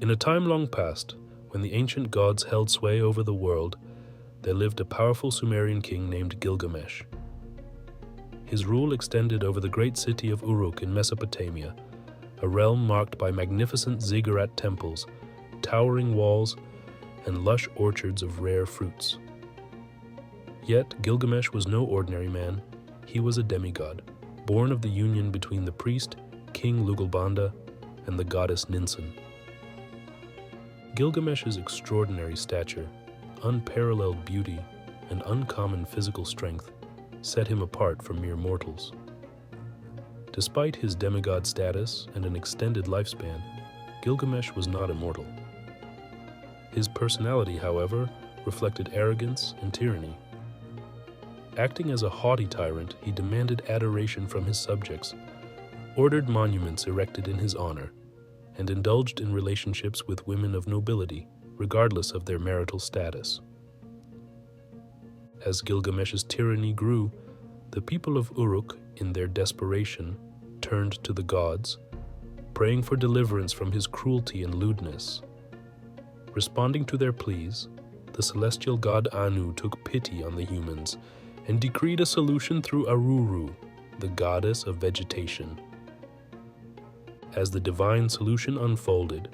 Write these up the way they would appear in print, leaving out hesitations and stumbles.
In a time long past, when the ancient gods held sway over the world, there lived a powerful Sumerian king named Gilgamesh. His rule extended over the great city of Uruk in Mesopotamia, a realm marked by magnificent ziggurat temples, towering walls, and lush orchards of rare fruits. Yet Gilgamesh was no ordinary man. He was a demigod, born of the union between the priest, King Lugalbanda, and the goddess Ninsun. Gilgamesh's extraordinary stature, unparalleled beauty, and uncommon physical strength set him apart from mere mortals. Despite his demigod status and an extended lifespan, Gilgamesh was not immortal. His personality, however, reflected arrogance and tyranny. Acting as a haughty tyrant, he demanded adoration from his subjects, ordered monuments erected in his honor, and indulged in relationships with women of nobility, regardless of their marital status. As Gilgamesh's tyranny grew, the people of Uruk, in their desperation, turned to the gods, praying for deliverance from his cruelty and lewdness. Responding to their pleas, the celestial god Anu took pity on the humans and decreed a solution through Aruru, the goddess of vegetation. As the divine solution unfolded,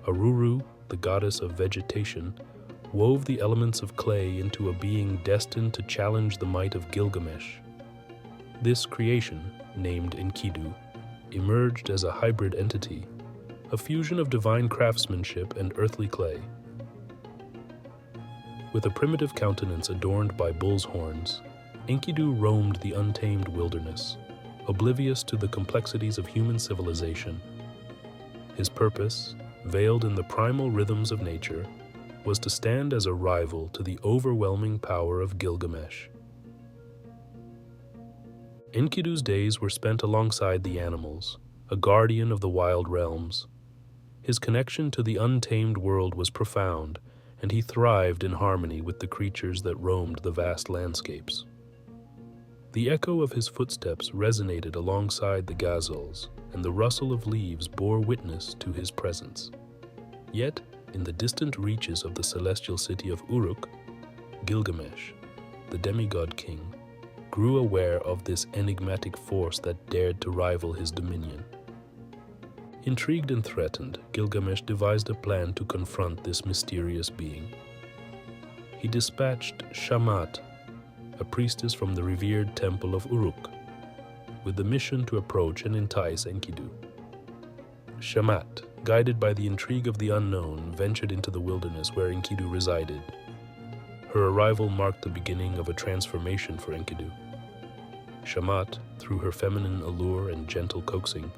Aruru, the goddess of vegetation, wove the elements of clay into a being destined to challenge the might of Gilgamesh. This creation, named Enkidu, emerged as a hybrid entity, a fusion of divine craftsmanship and earthly clay. With a primitive countenance adorned by bull's horns, Enkidu roamed the untamed wilderness, oblivious to the complexities of human civilization. His purpose, veiled in the primal rhythms of nature, was to stand as a rival to the overwhelming power of Gilgamesh. Enkidu's days were spent alongside the animals, a guardian of the wild realms. His connection to the untamed world was profound, and he thrived in harmony with the creatures that roamed the vast landscapes. The echo of his footsteps resonated alongside the gazelles, and the rustle of leaves bore witness to his presence. Yet, in the distant reaches of the celestial city of Uruk, Gilgamesh, the demigod king, grew aware of this enigmatic force that dared to rival his dominion. Intrigued and threatened, Gilgamesh devised a plan to confront this mysterious being. He dispatched Shamat, a priestess from the revered temple of Uruk, with the mission to approach and entice Enkidu. Shamat, guided by the intrigue of the unknown, ventured into the wilderness where Enkidu resided. Her arrival marked the beginning of a transformation for Enkidu. Shamat, through her feminine allure and gentle coaxing,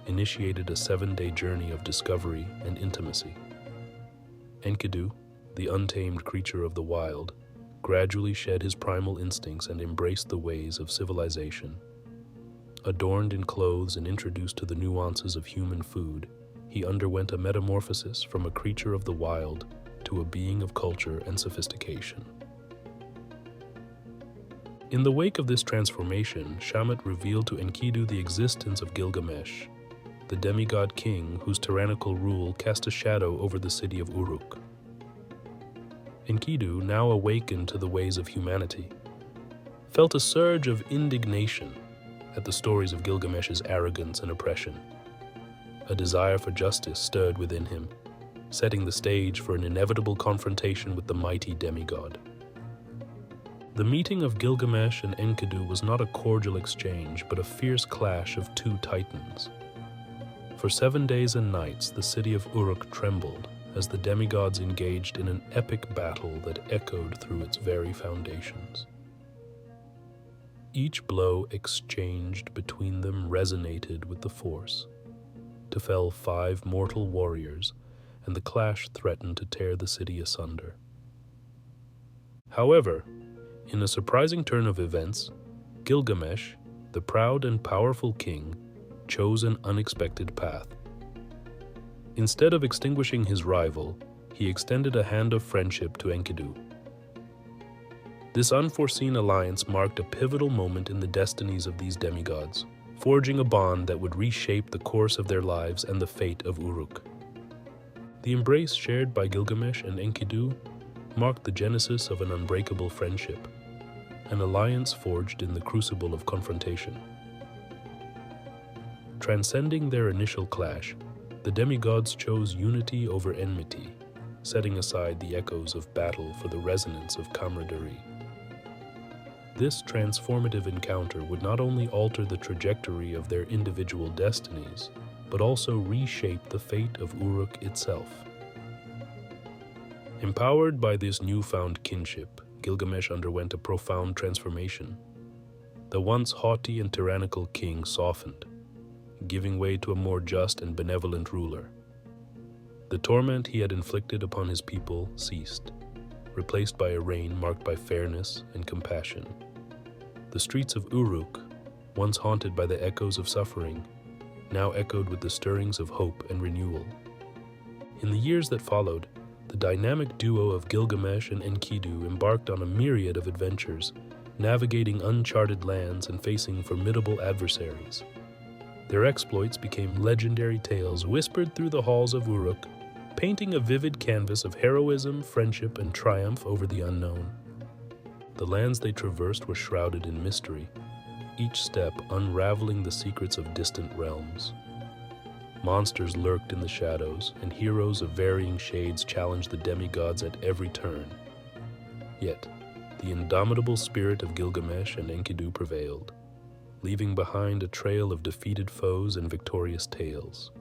initiated a 7-day journey of discovery and intimacy. Enkidu, the untamed creature of the wild, gradually shed his primal instincts and embraced the ways of civilization. Adorned in clothes and introduced to the nuances of human food, he underwent a metamorphosis from a creature of the wild to a being of culture and sophistication. In the wake of this transformation, Shamat revealed to Enkidu the existence of Gilgamesh, the demigod king whose tyrannical rule cast a shadow over the city of Uruk. Enkidu, now awakened to the ways of humanity, felt a surge of indignation at the stories of Gilgamesh's arrogance and oppression. A desire for justice stirred within him, setting the stage for an inevitable confrontation with the mighty demigod. The meeting of Gilgamesh and Enkidu was not a cordial exchange, but a fierce clash of two titans. For 7 days and nights, the city of Uruk trembled as the demigods engaged in an epic battle that echoed through its very foundations. Each blow exchanged between them resonated with the force to fell 5 mortal warriors, and the clash threatened to tear the city asunder. However, in a surprising turn of events, Gilgamesh, the proud and powerful king, chose an unexpected path. Instead of extinguishing his rival, he extended a hand of friendship to Enkidu. This unforeseen alliance marked a pivotal moment in the destinies of these demigods, forging a bond that would reshape the course of their lives and the fate of Uruk. The embrace shared by Gilgamesh and Enkidu marked the genesis of an unbreakable friendship, an alliance forged in the crucible of confrontation. Transcending their initial clash, the demigods chose unity over enmity, setting aside the echoes of battle for the resonance of camaraderie. This transformative encounter would not only alter the trajectory of their individual destinies, but also reshape the fate of Uruk itself. Empowered by this newfound kinship, Gilgamesh underwent a profound transformation. The once haughty and tyrannical king softened, giving way to a more just and benevolent ruler. The torment he had inflicted upon his people ceased, replaced by a reign marked by fairness and compassion. The streets of Uruk, once haunted by the echoes of suffering, now echoed with the stirrings of hope and renewal. In the years that followed, the dynamic duo of Gilgamesh and Enkidu embarked on a myriad of adventures, navigating uncharted lands and facing formidable adversaries. Their exploits became legendary tales whispered through the halls of Uruk, painting a vivid canvas of heroism, friendship, and triumph over the unknown. The lands they traversed were shrouded in mystery, each step unraveling the secrets of distant realms. Monsters lurked in the shadows, and heroes of varying shades challenged the demigods at every turn. Yet, the indomitable spirit of Gilgamesh and Enkidu prevailed, leaving behind a trail of defeated foes and victorious tales.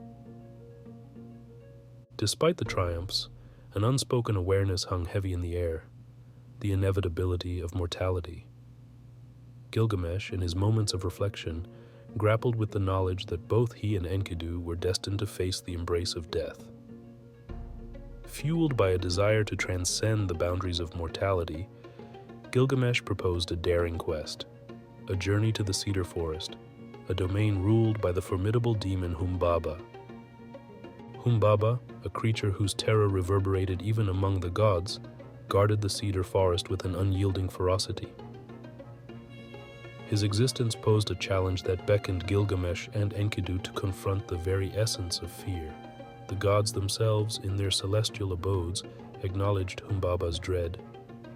Despite the triumphs, an unspoken awareness hung heavy in the air, the inevitability of mortality. Gilgamesh, in his moments of reflection, grappled with the knowledge that both he and Enkidu were destined to face the embrace of death. Fueled by a desire to transcend the boundaries of mortality, Gilgamesh proposed a daring quest, a journey to the cedar forest, a domain ruled by the formidable demon Humbaba. Humbaba, a creature whose terror reverberated even among the gods, guarded the cedar forest with an unyielding ferocity. His existence posed a challenge that beckoned Gilgamesh and Enkidu to confront the very essence of fear. The gods themselves, in their celestial abodes, acknowledged Humbaba's dread,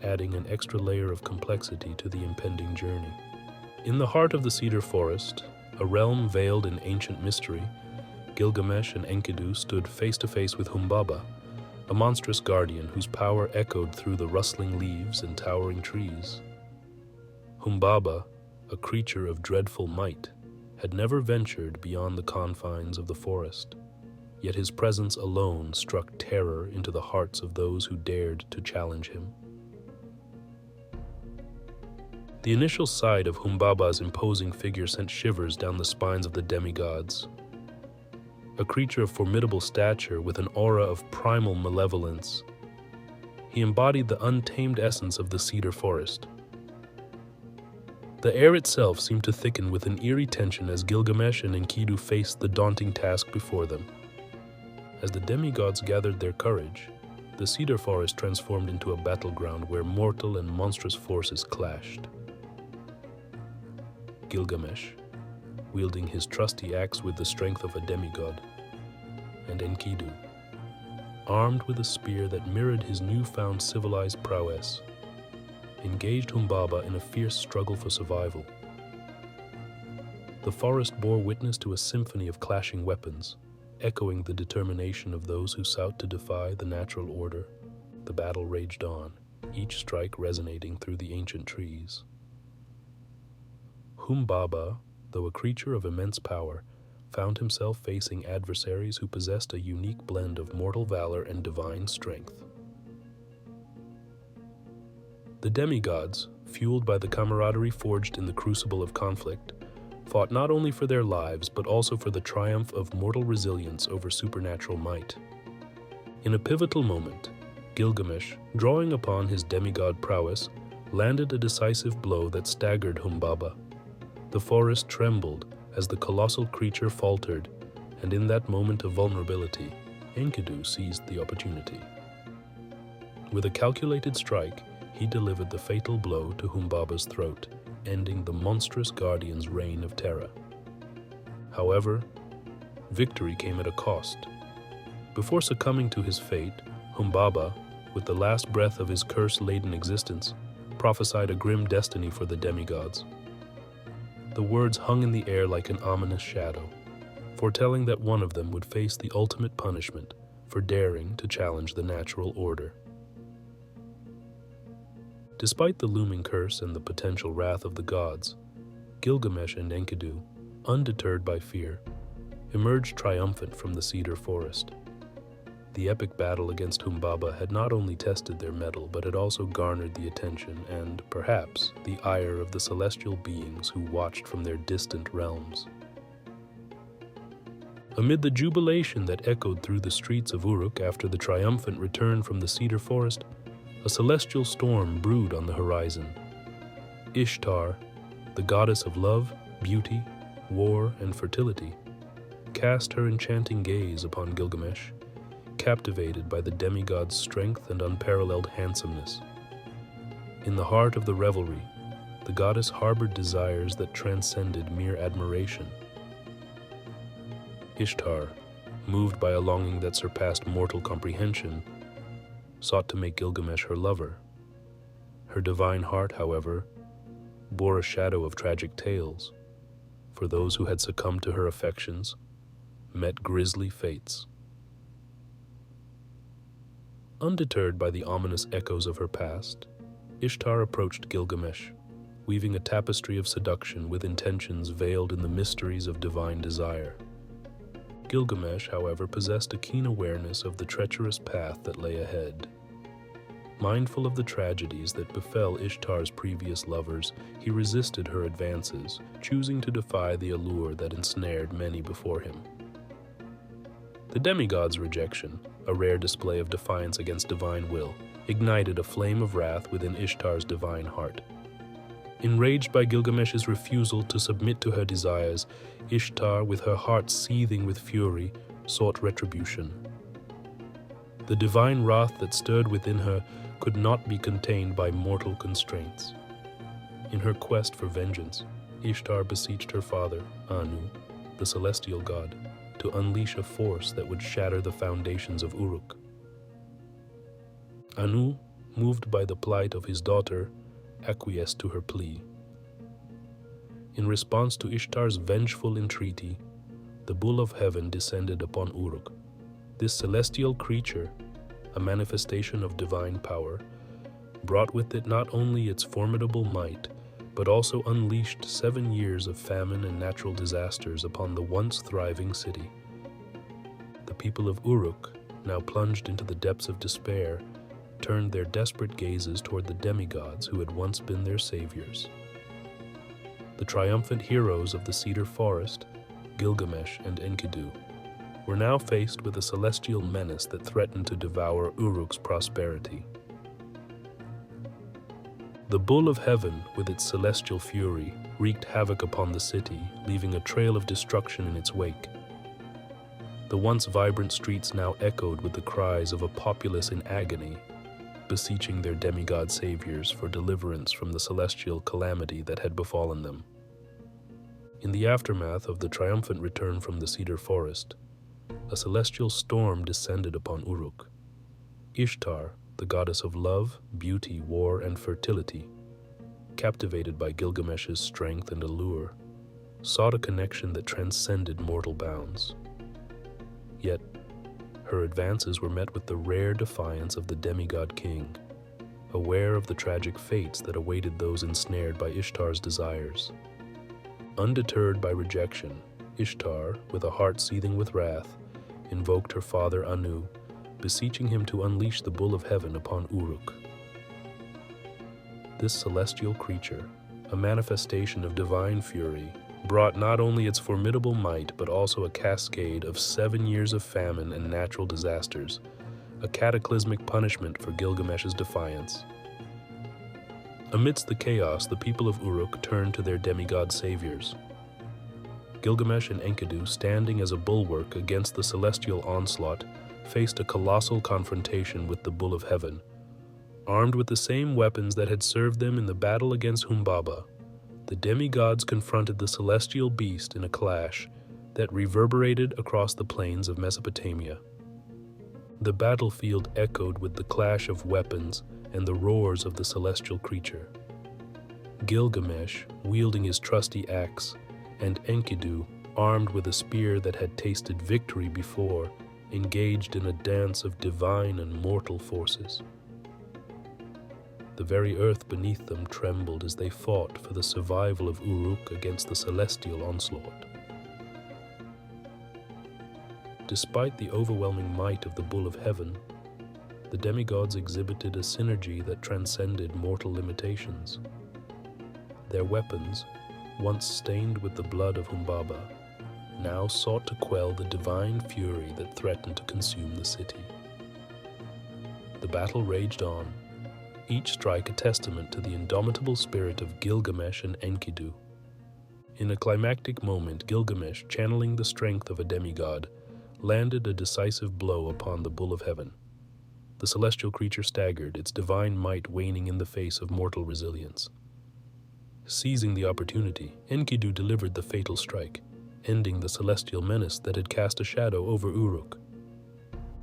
adding an extra layer of complexity to the impending journey. In the heart of the cedar forest, a realm veiled in ancient mystery, Gilgamesh and Enkidu stood face to face with Humbaba, a monstrous guardian whose power echoed through the rustling leaves and towering trees. Humbaba, a creature of dreadful might, had never ventured beyond the confines of the forest, yet his presence alone struck terror into the hearts of those who dared to challenge him. The initial sight of Humbaba's imposing figure sent shivers down the spines of the demigods. A creature of formidable stature with an aura of primal malevolence, he embodied the untamed essence of the cedar forest. The air itself seemed to thicken with an eerie tension as Gilgamesh and Enkidu faced the daunting task before them. As the demigods gathered their courage, the cedar forest transformed into a battleground where mortal and monstrous forces clashed. Gilgamesh, wielding his trusty axe with the strength of a demigod, and Enkidu, armed with a spear that mirrored his newfound civilized prowess, engaged Humbaba in a fierce struggle for survival. The forest bore witness to a symphony of clashing weapons, echoing the determination of those who sought to defy the natural order. The battle raged on, each strike resonating through the ancient trees. Humbaba, though a creature of immense power, found himself facing adversaries who possessed a unique blend of mortal valor and divine strength. The demigods, fueled by the camaraderie forged in the crucible of conflict, fought not only for their lives but also for the triumph of mortal resilience over supernatural might. In a pivotal moment, Gilgamesh, drawing upon his demigod prowess, landed a decisive blow that staggered Humbaba. The forest trembled as the colossal creature faltered, and in that moment of vulnerability, Enkidu seized the opportunity. With a calculated strike, he delivered the fatal blow to Humbaba's throat, ending the monstrous guardian's reign of terror. However, victory came at a cost. Before succumbing to his fate, Humbaba, with the last breath of his curse-laden existence, prophesied a grim destiny for the demigods. The words hung in the air like an ominous shadow, foretelling that one of them would face the ultimate punishment for daring to challenge the natural order. Despite the looming curse and the potential wrath of the gods, Gilgamesh and Enkidu, undeterred by fear, emerged triumphant from the cedar forest. The epic battle against Humbaba had not only tested their mettle, but had also garnered the attention and, perhaps, the ire of the celestial beings who watched from their distant realms. Amid the jubilation that echoed through the streets of Uruk after the triumphant return from the cedar forest, a celestial storm brewed on the horizon. Ishtar, the goddess of love, beauty, war, and fertility, cast her enchanting gaze upon Gilgamesh, captivated by the demigod's strength and unparalleled handsomeness. In the heart of the revelry, the goddess harbored desires that transcended mere admiration. Ishtar, moved by a longing that surpassed mortal comprehension, sought to make Gilgamesh her lover. Her divine heart, however, bore a shadow of tragic tales, for those who had succumbed to her affections met grisly fates. Undeterred by the ominous echoes of her past, Ishtar approached Gilgamesh, weaving a tapestry of seduction with intentions veiled in the mysteries of divine desire. Gilgamesh, however, possessed a keen awareness of the treacherous path that lay ahead. Mindful of the tragedies that befell Ishtar's previous lovers, he resisted her advances, choosing to defy the allure that ensnared many before him. The demigod's rejection, a rare display of defiance against divine will, ignited a flame of wrath within Ishtar's divine heart. Enraged by Gilgamesh's refusal to submit to her desires, Ishtar, with her heart seething with fury, sought retribution. The divine wrath that stirred within her could not be contained by mortal constraints. In her quest for vengeance, Ishtar beseeched her father, Anu, the celestial god, to unleash a force that would shatter the foundations of Uruk. Anu, moved by the plight of his daughter, acquiesced to her plea. In response to Ishtar's vengeful entreaty, the bull of heaven descended upon Uruk. This celestial creature, a manifestation of divine power, brought with it not only its formidable might, but also unleashed 7 years of famine and natural disasters upon the once thriving city. The people of Uruk, now plunged into the depths of despair, turned their desperate gazes toward the demigods who had once been their saviors. The triumphant heroes of the cedar forest, Gilgamesh and Enkidu, were now faced with a celestial menace that threatened to devour Uruk's prosperity. The bull of heaven, with its celestial fury, wreaked havoc upon the city, leaving a trail of destruction in its wake. The once vibrant streets now echoed with the cries of a populace in agony, beseeching their demigod saviors for deliverance from the celestial calamity that had befallen them. In the aftermath of the triumphant return from the cedar forest, a celestial storm descended upon Uruk. Ishtar, the goddess of love, beauty, war, and fertility, captivated by Gilgamesh's strength and allure, sought a connection that transcended mortal bounds. Yet, her advances were met with the rare defiance of the demigod king, aware of the tragic fates that awaited those ensnared by Ishtar's desires. Undeterred by rejection, Ishtar, with a heart seething with wrath, invoked her father Anu, beseeching him to unleash the bull of heaven upon Uruk. This celestial creature, a manifestation of divine fury, brought not only its formidable might but also a cascade of 7 years of famine and natural disasters, a cataclysmic punishment for Gilgamesh's defiance. Amidst the chaos, the people of Uruk turned to their demigod saviors. Gilgamesh and Enkidu, standing as a bulwark against the celestial onslaught, faced a colossal confrontation with the bull of heaven. Armed with the same weapons that had served them in the battle against Humbaba, the demigods confronted the celestial beast in a clash that reverberated across the plains of Mesopotamia. The battlefield echoed with the clash of weapons and the roars of the celestial creature. Gilgamesh, wielding his trusty axe, and Enkidu, armed with a spear that had tasted victory before, engaged in a dance of divine and mortal forces. The very earth beneath them trembled as they fought for the survival of Uruk against the celestial onslaught. Despite the overwhelming might of the Bull of Heaven, the demigods exhibited a synergy that transcended mortal limitations. Their weapons, once stained with the blood of Humbaba, now sought to quell the divine fury that threatened to consume the city. The battle raged on, each strike a testament to the indomitable spirit of Gilgamesh and Enkidu. In a climactic moment, Gilgamesh, channeling the strength of a demigod, landed a decisive blow upon the Bull of Heaven. The celestial creature staggered, its divine might waning in the face of mortal resilience. Seizing the opportunity, Enkidu delivered the fatal strike, ending the celestial menace that had cast a shadow over Uruk.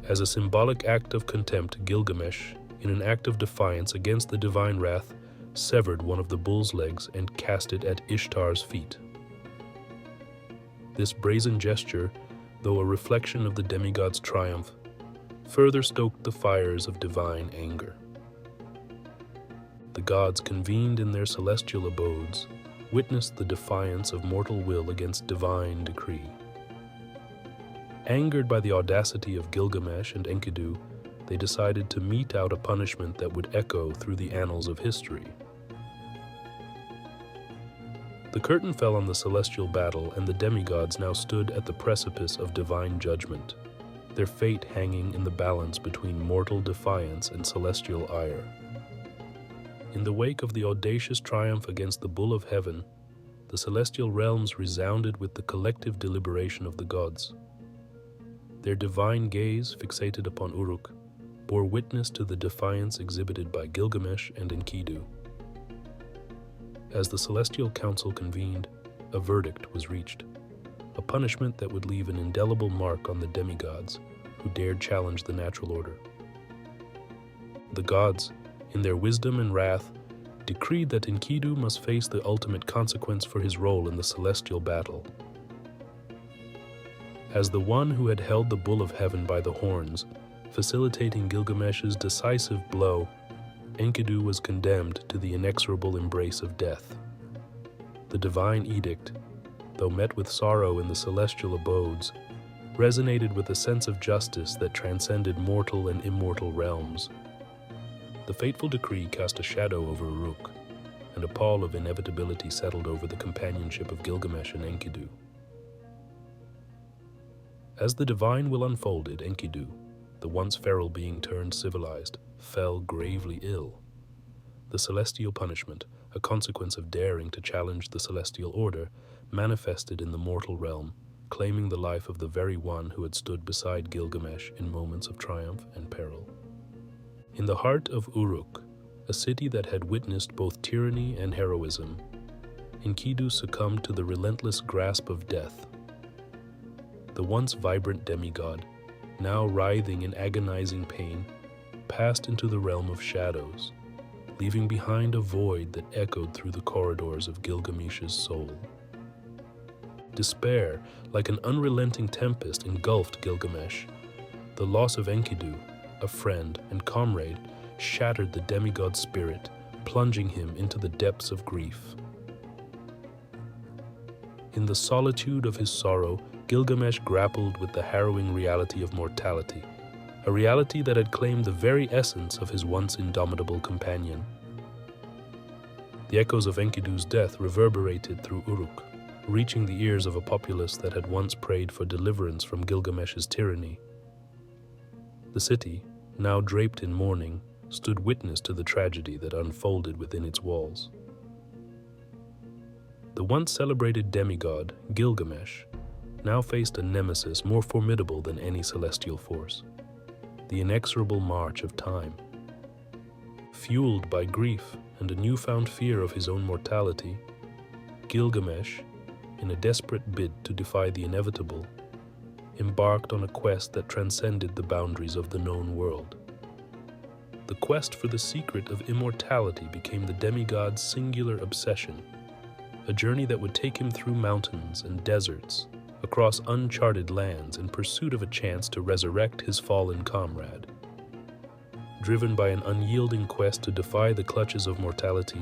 As a symbolic act of contempt, Gilgamesh, in an act of defiance against the divine wrath, severed one of the bull's legs and cast it at Ishtar's feet. This brazen gesture, though a reflection of the demigod's triumph, further stoked the fires of divine anger. The gods convened in their celestial abodes, witnessed the defiance of mortal will against divine decree. Angered by the audacity of Gilgamesh and Enkidu, they decided to mete out a punishment that would echo through the annals of history. The curtain fell on the celestial battle, and the demigods now stood at the precipice of divine judgment, their fate hanging in the balance between mortal defiance and celestial ire. In the wake of the audacious triumph against the Bull of Heaven, the celestial realms resounded with the collective deliberation of the gods. Their divine gaze, fixated upon Uruk, bore witness to the defiance exhibited by Gilgamesh and Enkidu. As the celestial council convened, a verdict was reached, a punishment that would leave an indelible mark on the demigods who dared challenge the natural order. The gods, in their wisdom and wrath, decreed that Enkidu must face the ultimate consequence for his role in the celestial battle. As the one who had held the Bull of Heaven by the horns, facilitating Gilgamesh's decisive blow, Enkidu was condemned to the inexorable embrace of death. The divine edict, though met with sorrow in the celestial abodes, resonated with a sense of justice that transcended mortal and immortal realms. The fateful decree cast a shadow over Uruk, and a pall of inevitability settled over the companionship of Gilgamesh and Enkidu. As the divine will unfolded, Enkidu, the once feral being turned civilized, fell gravely ill. The celestial punishment, a consequence of daring to challenge the celestial order, manifested in the mortal realm, claiming the life of the very one who had stood beside Gilgamesh in moments of triumph and peril. In the heart of Uruk, a city that had witnessed both tyranny and heroism, Enkidu succumbed to the relentless grasp of death. The once vibrant demigod, now writhing in agonizing pain, passed into the realm of shadows, leaving behind a void that echoed through the corridors of Gilgamesh's soul. Despair, like an unrelenting tempest, engulfed Gilgamesh. The loss of Enkidu, a friend and comrade, shattered the demigod's spirit, plunging him into the depths of grief. In the solitude of his sorrow, Gilgamesh grappled with the harrowing reality of mortality, a reality that had claimed the very essence of his once indomitable companion. The echoes of Enkidu's death reverberated through Uruk, reaching the ears of a populace that had once prayed for deliverance from Gilgamesh's tyranny. The city, now draped in mourning, stood witness to the tragedy that unfolded within its walls. The once celebrated demigod, Gilgamesh, now faced a nemesis more formidable than any celestial force: the inexorable march of time. Fueled by grief and a newfound fear of his own mortality, Gilgamesh, in a desperate bid to defy the inevitable, embarked on a quest that transcended the boundaries of the known world. The quest for the secret of immortality became the demigod's singular obsession, a journey that would take him through mountains and deserts, across uncharted lands in pursuit of a chance to resurrect his fallen comrade. Driven by an unyielding quest to defy the clutches of mortality,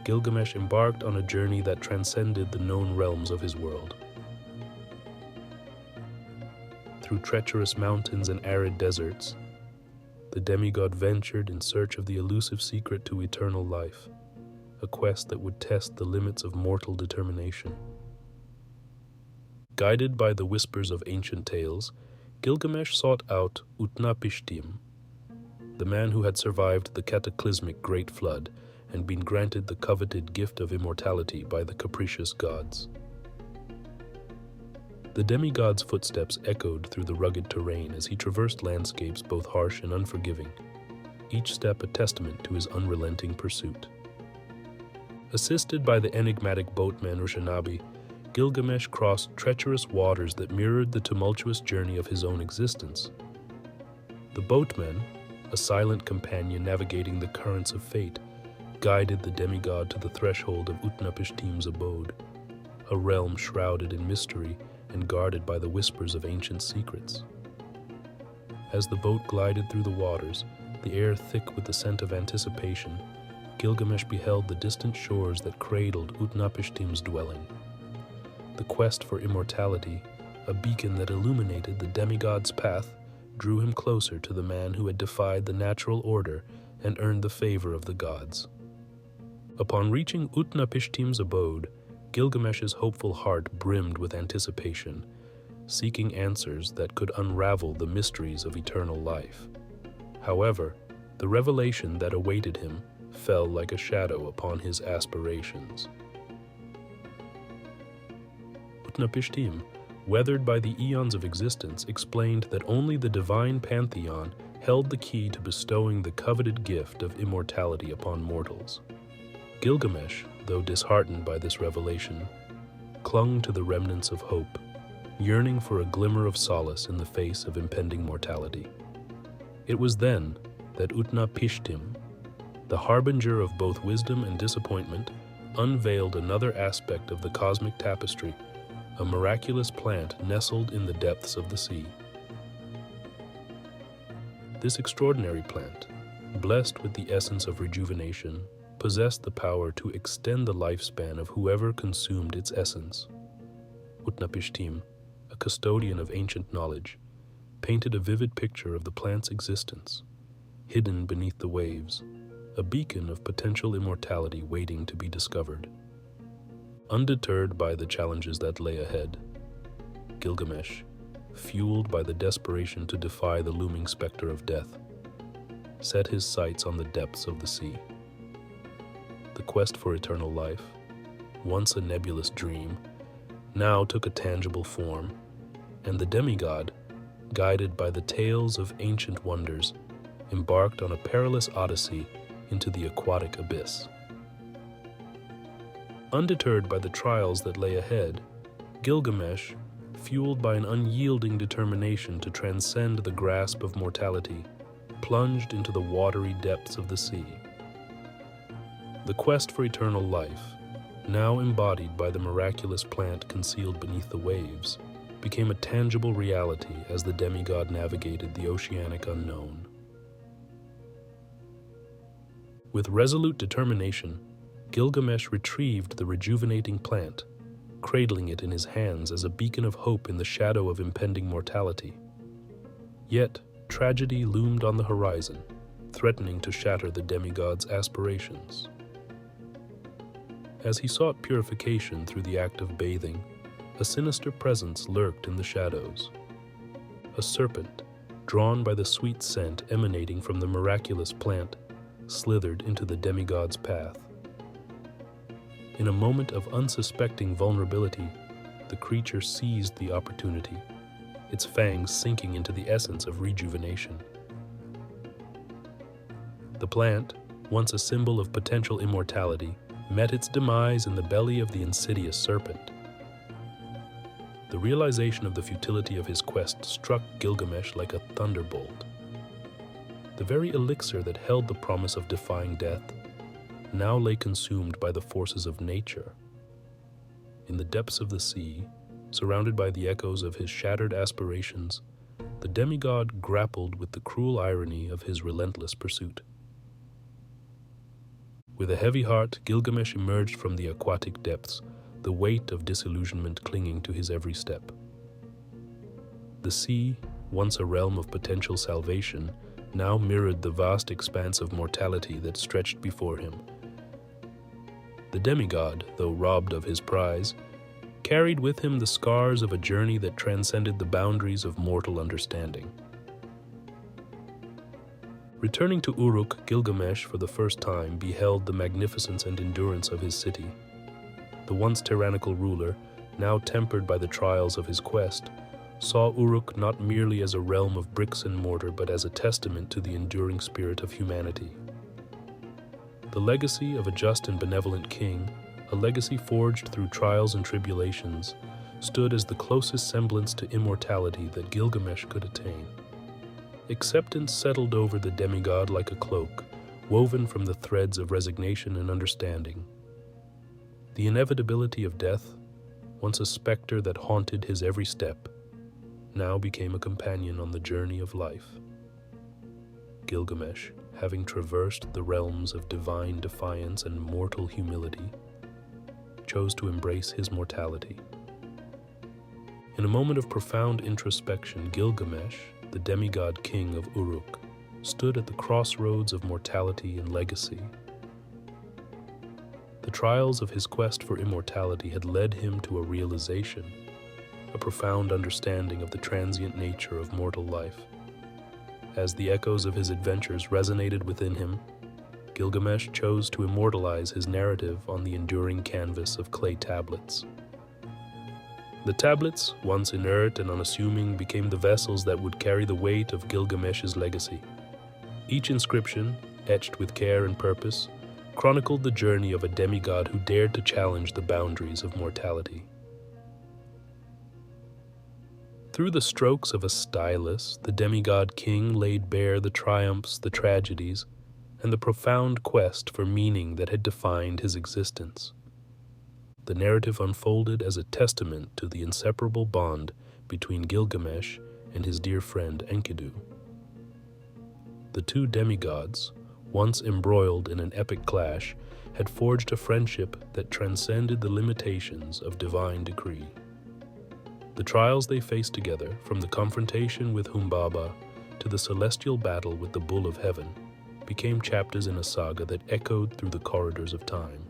Gilgamesh embarked on a journey that transcended the known realms of his world. Through treacherous mountains and arid deserts, the demigod ventured in search of the elusive secret to eternal life, a quest that would test the limits of mortal determination. Guided by the whispers of ancient tales, Gilgamesh sought out Utnapishtim, the man who had survived the cataclysmic Great Flood and been granted the coveted gift of immortality by the capricious gods. The demigod's footsteps echoed through the rugged terrain as he traversed landscapes both harsh and unforgiving, each step a testament to his unrelenting pursuit. Assisted by the enigmatic boatman Ushanabi, Gilgamesh crossed treacherous waters that mirrored the tumultuous journey of his own existence. The boatman, a silent companion navigating the currents of fate, guided the demigod to the threshold of Utnapishtim's abode, a realm shrouded in mystery and guarded by the whispers of ancient secrets. As the boat glided through the waters, the air thick with the scent of anticipation, Gilgamesh beheld the distant shores that cradled Utnapishtim's dwelling. The quest for immortality, a beacon that illuminated the demigod's path, drew him closer to the man who had defied the natural order and earned the favor of the gods. Upon reaching Utnapishtim's abode, Gilgamesh's hopeful heart brimmed with anticipation, seeking answers that could unravel the mysteries of eternal life. However, the revelation that awaited him fell like a shadow upon his aspirations. Utnapishtim, weathered by the eons of existence, explained that only the divine pantheon held the key to bestowing the coveted gift of immortality upon mortals. Gilgamesh, though disheartened by this revelation, clung to the remnants of hope, yearning for a glimmer of solace in the face of impending mortality. It was then that Utnapishtim, the harbinger of both wisdom and disappointment, unveiled another aspect of the cosmic tapestry, a miraculous plant nestled in the depths of the sea. This extraordinary plant, blessed with the essence of rejuvenation, possessed the power to extend the lifespan of whoever consumed its essence. Utnapishtim, a custodian of ancient knowledge, painted a vivid picture of the plant's existence, hidden beneath the waves, a beacon of potential immortality waiting to be discovered. Undeterred by the challenges that lay ahead, Gilgamesh, fueled by the desperation to defy the looming specter of death, set his sights on the depths of the sea. The quest for eternal life, once a nebulous dream, now took a tangible form, and the demigod, guided by the tales of ancient wonders, embarked on a perilous odyssey into the aquatic abyss. Undeterred by the trials that lay ahead, Gilgamesh, fueled by an unyielding determination to transcend the grasp of mortality, plunged into the watery depths of the sea. The quest for eternal life, now embodied by the miraculous plant concealed beneath the waves, became a tangible reality as the demigod navigated the oceanic unknown. With resolute determination, Gilgamesh retrieved the rejuvenating plant, cradling it in his hands as a beacon of hope in the shadow of impending mortality. Yet, tragedy loomed on the horizon, threatening to shatter the demigod's aspirations. As he sought purification through the act of bathing, a sinister presence lurked in the shadows. A serpent, drawn by the sweet scent emanating from the miraculous plant, slithered into the demigod's path. In a moment of unsuspecting vulnerability, the creature seized the opportunity, its fangs sinking into the essence of rejuvenation. The plant, once a symbol of potential immortality, met its demise in the belly of the insidious serpent. The realization of the futility of his quest struck Gilgamesh like a thunderbolt. The very elixir that held the promise of defying death now lay consumed by the forces of nature. In the depths of the sea, surrounded by the echoes of his shattered aspirations, the demigod grappled with the cruel irony of his relentless pursuit. With a heavy heart, Gilgamesh emerged from the aquatic depths, the weight of disillusionment clinging to his every step. The sea, once a realm of potential salvation, now mirrored the vast expanse of mortality that stretched before him. The demigod, though robbed of his prize, carried with him the scars of a journey that transcended the boundaries of mortal understanding. Returning to Uruk, Gilgamesh for the first time beheld the magnificence and endurance of his city. The once tyrannical ruler, now tempered by the trials of his quest, saw Uruk not merely as a realm of bricks and mortar, but as a testament to the enduring spirit of humanity. The legacy of a just and benevolent king, a legacy forged through trials and tribulations, stood as the closest semblance to immortality that Gilgamesh could attain. Acceptance settled over the demigod like a cloak, woven from the threads of resignation and understanding. The inevitability of death, once a specter that haunted his every step, now became a companion on the journey of life. Gilgamesh, having traversed the realms of divine defiance and mortal humility, chose to embrace his mortality. In a moment of profound introspection, Gilgamesh, the demigod king of Uruk, stood at the crossroads of mortality and legacy. The trials of his quest for immortality had led him to a realization, a profound understanding of the transient nature of mortal life. As the echoes of his adventures resonated within him, Gilgamesh chose to immortalize his narrative on the enduring canvas of clay tablets. The tablets, once inert and unassuming, became the vessels that would carry the weight of Gilgamesh's legacy. Each inscription, etched with care and purpose, chronicled the journey of a demigod who dared to challenge the boundaries of mortality. Through the strokes of a stylus, the demigod king laid bare the triumphs, the tragedies, and the profound quest for meaning that had defined his existence. The narrative unfolded as a testament to the inseparable bond between Gilgamesh and his dear friend Enkidu. The two demigods, once embroiled in an epic clash, had forged a friendship that transcended the limitations of divine decree. The trials they faced together, from the confrontation with Humbaba to the celestial battle with the Bull of Heaven, became chapters in a saga that echoed through the corridors of time.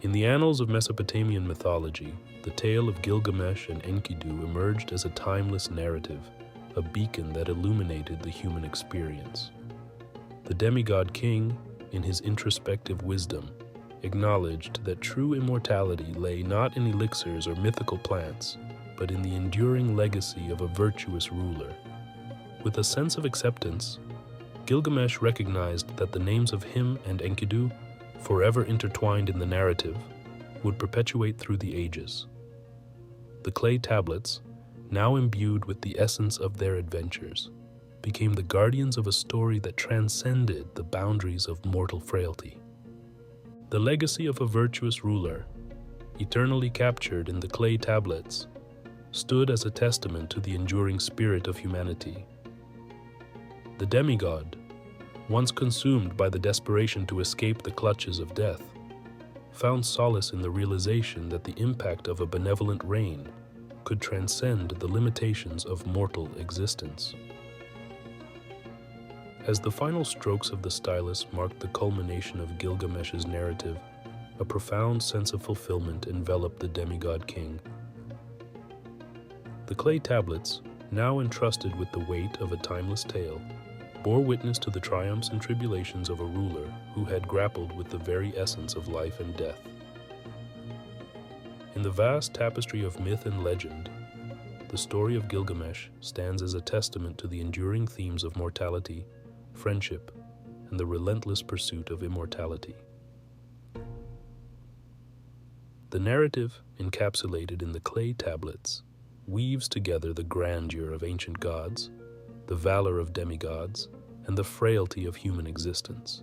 In the annals of Mesopotamian mythology, the tale of Gilgamesh and Enkidu emerged as a timeless narrative, a beacon that illuminated the human experience. The demigod king, in his introspective wisdom, acknowledged that true immortality lay not in elixirs or mythical plants, but in the enduring legacy of a virtuous ruler. With a sense of acceptance, Gilgamesh recognized that the names of him and Enkidu, forever intertwined in the narrative, would perpetuate through the ages. The clay tablets, now imbued with the essence of their adventures, became the guardians of a story that transcended the boundaries of mortal frailty. The legacy of a virtuous ruler, eternally captured in the clay tablets, stood as a testament to the enduring spirit of humanity. The demigod, once consumed by the desperation to escape the clutches of death, found solace in the realization that the impact of a benevolent reign could transcend the limitations of mortal existence. As the final strokes of the stylus marked the culmination of Gilgamesh's narrative, a profound sense of fulfillment enveloped the demigod king. The clay tablets, now entrusted with the weight of a timeless tale, bore witness to the triumphs and tribulations of a ruler who had grappled with the very essence of life and death. In the vast tapestry of myth and legend, the story of Gilgamesh stands as a testament to the enduring themes of mortality, friendship, and the relentless pursuit of immortality. The narrative, encapsulated in the clay tablets, weaves together the grandeur of ancient gods, the valor of demigods, and the frailty of human existence.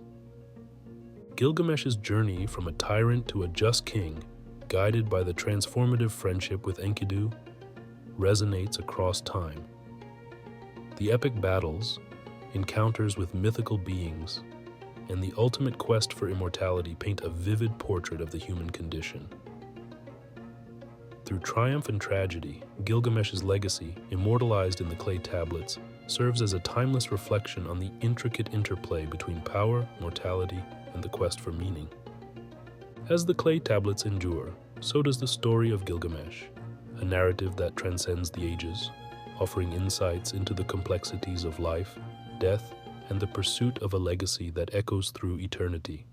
Gilgamesh's journey from a tyrant to a just king, guided by the transformative friendship with Enkidu, resonates across time. The epic battles, encounters with mythical beings, and the ultimate quest for immortality paint a vivid portrait of the human condition. Through triumph and tragedy, Gilgamesh's legacy, immortalized in the clay tablets, serves as a timeless reflection on the intricate interplay between power, mortality, and the quest for meaning. As the clay tablets endure, so does the story of Gilgamesh, a narrative that transcends the ages, offering insights into the complexities of life, death, and the pursuit of a legacy that echoes through eternity.